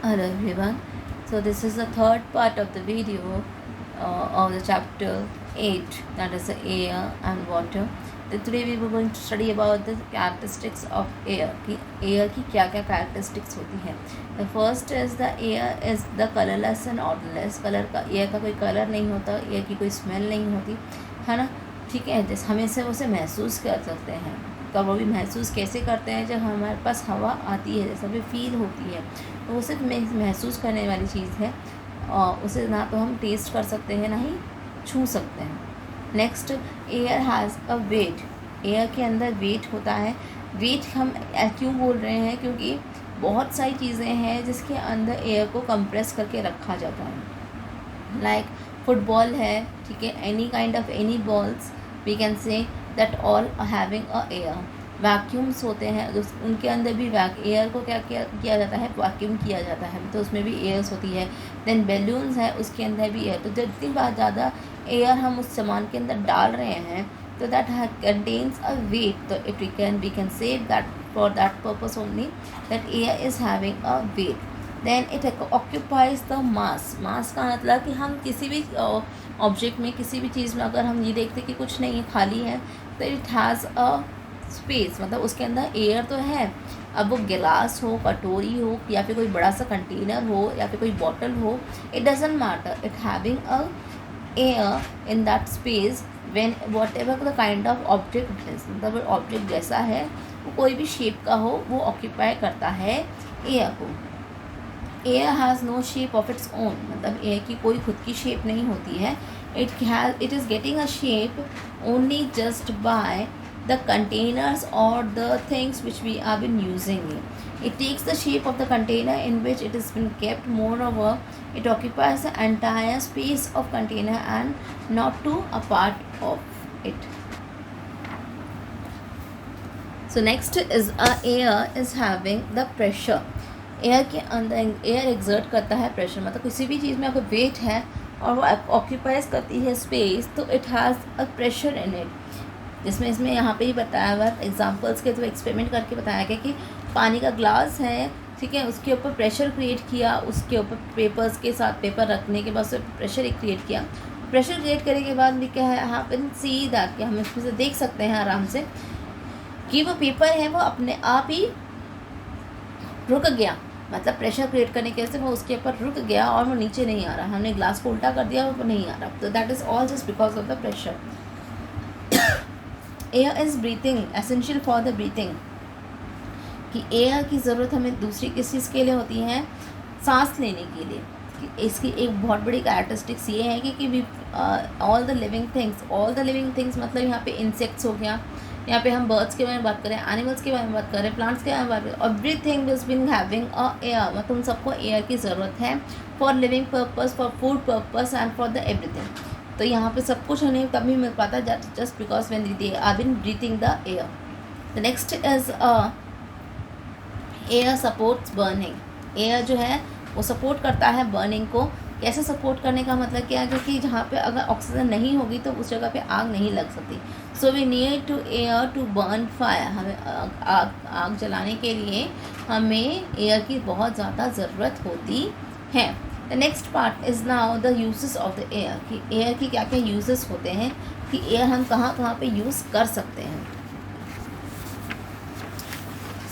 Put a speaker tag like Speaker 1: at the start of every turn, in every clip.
Speaker 1: Hello everyone. So this is the third part of the video of the chapter 8, that is the air and water. So today we were going to study about the characteristics of air. कि air की क्या क्या characteristics होती है. The first is the air is the colorless and odorless. Colour का air का कोई colour नहीं होता, air की कोई स्मेल नहीं होती है ना. ठीक है, जैसे हमें से उसे महसूस कर सकते हैं. कब वो भी महसूस कैसे करते हैं, जब हमारे पास हवा आती है, जैसे हमें फील होती है, तो वो सिर्फ महसूस करने वाली चीज़ है और उसे ना तो हम टेस्ट कर सकते हैं ना ही छू सकते हैं. Next, air has a weight. Air के अंदर वेट होता है. वेट हम क्यों बोल रहे हैं, क्योंकि बहुत सारी चीज़ें हैं जिसके अंदर एयर को कंप्रेस करके रखा जाता है. लाइक फुटबॉल है, ठीक है, any kind of any balls we can say that all having a air. Vacuums होते हैं, उनके अंदर भी एयर को क्या किया जाता है, वैक्यूम किया जाता है, तो उसमें भी एयर्स होती है. देन बैलून्स है, उसके अंदर भी एयर. तो जितनी बार ज़्यादा एयर हम उस सामान के अंदर डाल रहे हैं तो दैट कंटेन्स अ वेट. तो it we can say that for that purpose only that air is having a weight. Then it occupies the mass. Mass का मतलब कि हम किसी भी ऑब्जेक्ट में, किसी भी चीज़ में अगर हम ये देखते कि कुछ नहीं है, खाली है, तो इट हैज़ अ स्पेस, मतलब उसके अंदर एयर तो है. अब वो गिलास हो, कटोरी हो, या फिर कोई बड़ा सा कंटेनर हो, या फिर कोई बॉटल हो, it doesn't matter, it having a air in that space when what ever the kind of object is. मतलब ऑब्जेक्ट जैसा है, वो कोई भी शेप का हो, वो ऑक्यूपाई करता है एयर को. Air has no shape of its own. मतलब एयर की कोई खुद की शेप नहीं होती है. It is getting a shape only just by the containers or the things which we have been using it. It takes the shape of the container in which it has been kept. Moreover, it occupies the entire space of container and not to a part of it. So next is air is having the pressure. Air के अंदर air exert करता है pressure. मतलब किसी भी चीज़ में अगर wait है और वो ऑक्यूपाइज करती है स्पेस, तो it has a pressure in it. जिसमें इसमें यहाँ पे ही बताया हुआ एग्जांपल्स के थ्रू एक्सपेरिमेंट करके बताया गया कि पानी का ग्लास है, ठीक है, उसके ऊपर प्रेशर क्रिएट किया, उसके ऊपर पेपर्स के साथ पेपर रखने के बाद उससे प्रेशर क्रिएट किया. प्रेशर क्रिएट करने के बाद भी क्या है, यहाँ पर सी दैट कि हम इसमें से देख सकते हैं आराम से कि वो पेपर है वो अपने आप ही रुक गया. मतलब प्रेशर क्रिएट करने के वजह से वो उसके ऊपर रुक गया और वो नीचे नहीं आ रहा. हमने ग्लास को उल्टा कर दिया, वो नहीं आ रहा. तो that is all just because of the pressure. Air is breathing, essential for the breathing. कि एयर की ज़रूरत हमें दूसरी किस चीज़ के लिए होती है, सांस लेने के लिए. कि इसकी एक बहुत बड़ी कैरेक्टरिस्टिक्स ये है कि we all the living things मतलब यहाँ पे इंसेक्ट्स हो गया, यहाँ पे हम बर्ड्स के बारे में बात करें, एनिमल्स के बारे में बात करें, प्लांट्स के बारे में बात करें, everything is been having a air. मतलब उन सबको एयर की ज़रूरत है for living purpose, for food purpose and for the everything. तो यहाँ पे सब कुछ हमें तभी मिल पाता है just because when they are been breathing the air. The next is air supports burning. Air जो है वो सपोर्ट करता है बर्निंग को. कैसे सपोर्ट करने का मतलब क्या है, क्योंकि जहाँ पे अगर ऑक्सीजन नहीं होगी तो उस जगह पे आग नहीं लग सकती. So we need to air to burn fire. हमें आग जलाने के लिए हमें एयर की बहुत ज़्यादा ज़रूरत होती है. The next part is now the uses of the air. कि एयर की क्या क्या यूजेस होते हैं, कि एयर हम कहाँ कहाँ पे यूज़ कर सकते हैं.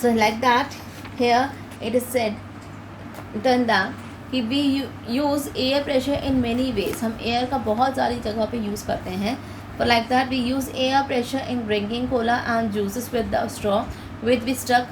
Speaker 1: So like that here it is said turn down कि we use air pressure in many ways. हम एयर का बहुत सारी जगह पे यूज़ करते हैं. For like that we use air pressure in drinking cola and juices with the straw with we stuck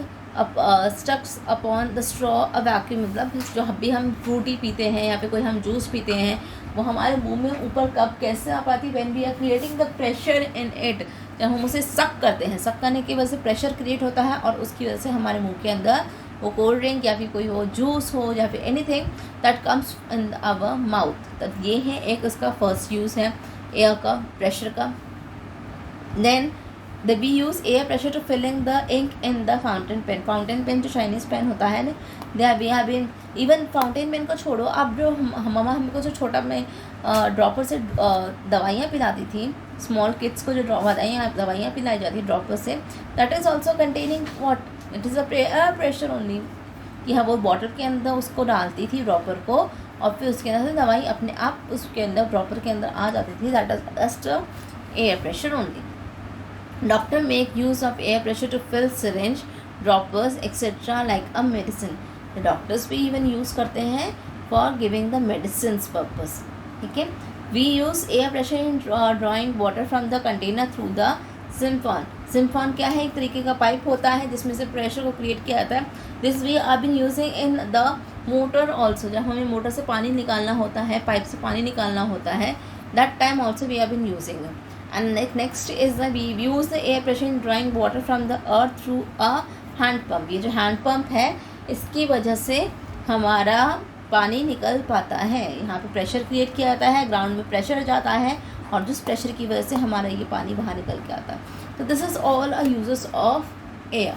Speaker 1: upon the straw a vacuum. मतलब जो भी हम फ्रूटी पीते हैं या फिर कोई हम जूस पीते हैं, वो हमारे मुंह में ऊपर कब कैसे आ पाती, when we are creating the pressure in it. जब हम उसे सक करते हैं, सक करने की वजह से प्रेशर क्रिएट होता है और उसकी वजह से हमारे मुंह के अंदर वो कोल्ड ड्रिंक या फिर कोई हो जूस हो या फिर anything that comes in our mouth. तो ये है एक इसका फर्स्ट यूज़ है एयर का, प्रेशर का. Then we use air pressure to filling the ink in the fountain pen. Fountain pen जो चाइनीज़ पेन होता है ना, we have been even fountain pen को छोड़ो, अब जो मम्मा हमको जो छोटा में ड्रॉपर से दवाइयाँ पिलाती थी, स्मॉल किड्स को जो दवाइयाँ पिलाई जाती ड्रॉपर से, that is also containing what, it is a pressure only. कि हाँ वो बॉटल के अंदर उसको डालती थी ड्रॉपर को, और फिर उसके अंदर से दवाई अपने आप उसके अंदर ड्रॉपर के अंदर आ जाती थी. That is just air pressure only. Doctor make use of air pressure to fill syringe, droppers etcetera like a medicine. Doctors भी इवन यूज़ करते हैं for giving the medicine purpose. ठीक है. We use air pressure in drawing water from the container through the siphon. Siphon क्या है? एक तरीके का पाइप होता है जिसमें से प्रेशर को क्रिएट किया जाता है. This we are been using in the motor also. जब हमें मोटर से पानी निकालना होता है, पाइप से पानी निकालना होता है, that time also we are been using. And next is the we use the air pressure in drawing water from the earth through a hand pump. ये जो हैंड पम्प है इसकी वजह से हमारा पानी निकल पाता है. यहाँ पे प्रेशर क्रिएट किया जाता है, ग्राउंड में प्रेशर जाता है, और जिस प्रेशर की वजह से हमारा ये पानी बाहर निकल के आता है. तो this is all a uses of air.